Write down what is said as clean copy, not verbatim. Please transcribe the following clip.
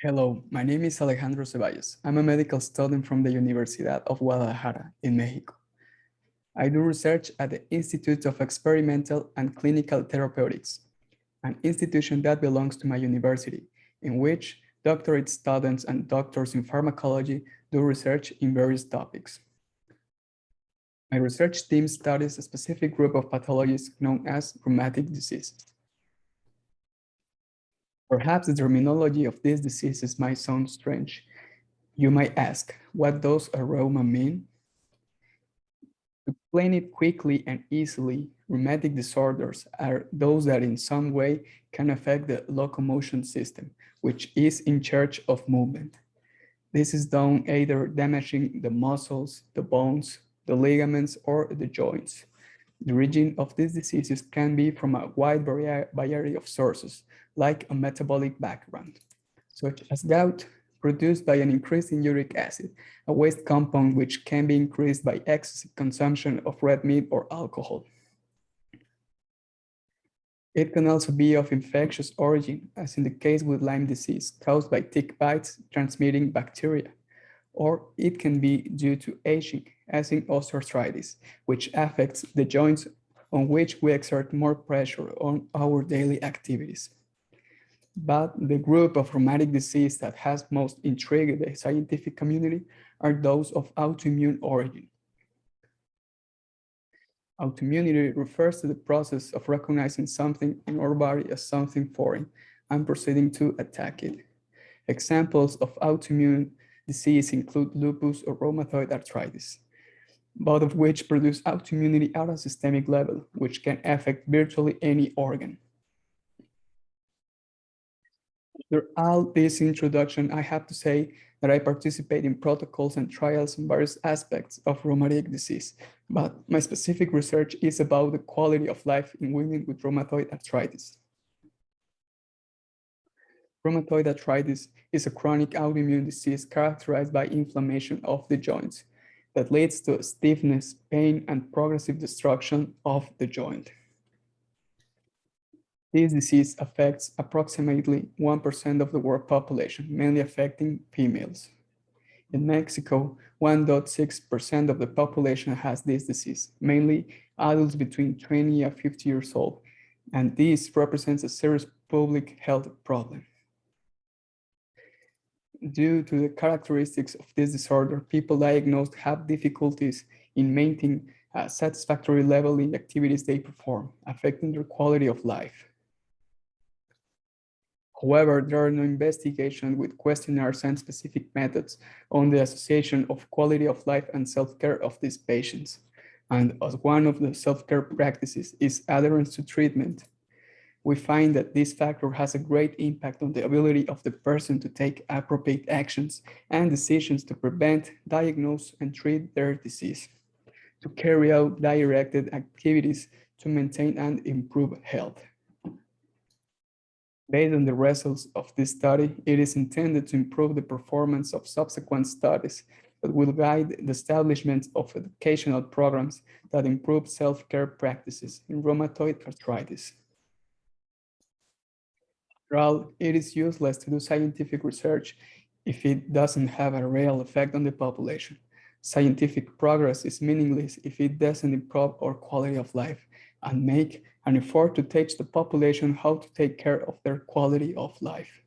Hello, my name is Alejandro Ceballos. I'm a medical student from the Universidad of Guadalajara in Mexico. I do research at the Institute of Experimental and Clinical Therapeutics, an institution that belongs to my university, in which doctorate students and doctors in pharmacology do research in various topics. My research team studies a specific group of pathologies known as rheumatic diseases. Perhaps the terminology of these diseases might sound strange. You might ask, what does aroma mean? To explain it quickly and easily, rheumatic disorders are those that in some way can affect the locomotion system, which is in charge of movement. This is done either damaging the muscles, the bones, the ligaments, or the joints. The origin of these diseases can be from a wide variety of sources, like a metabolic background, such as gout, produced by an increase in uric acid, a waste compound which can be increased by excessive consumption of red meat or alcohol. It can also be of infectious origin, as in the case with Lyme disease, caused by tick bites transmitting bacteria. Or it can be due to aging, as in osteoarthritis, which affects the joints on which we exert more pressure on our daily activities. But the group of rheumatic disease that has most intrigued the scientific community are those of autoimmune origin. Autoimmunity refers to the process of recognizing something in our body as something foreign and proceeding to attack it. Examples of autoimmune disease include lupus or rheumatoid arthritis, both of which produce autoimmunity at a systemic level, which can affect virtually any organ. After all this introduction, I have to say that I participate in protocols and trials in various aspects of rheumatic disease, but my specific research is about the quality of life in women with rheumatoid arthritis. Rheumatoid arthritis is a chronic autoimmune disease characterized by inflammation of the joints that leads to stiffness, pain, and progressive destruction of the joint. This disease affects approximately 1% of the world population, mainly affecting females. In Mexico, 1.6% of the population has this disease, mainly adults between 20 and 50 years old, and this represents a serious public health problem. Due to the characteristics of this disorder, people diagnosed have difficulties in maintaining a satisfactory level in the activities they perform, affecting their quality of life. However, there are no investigations with questionnaires and specific methods on the association of quality of life and self-care of these patients. And as one of the self-care practices is adherence to treatment, we find that this factor has a great impact on the ability of the person to take appropriate actions and decisions to prevent, diagnose, and treat their disease, to carry out directed activities to maintain and improve health. Based on the results of this study, it is intended to improve the performance of subsequent studies that will guide the establishment of educational programs that improve self-care practices in rheumatoid arthritis. After all, it is useless to do scientific research if it doesn't have a real effect on the population. Scientific progress is meaningless if it doesn't improve our quality of life and make an effort to teach the population how to take care of their quality of life.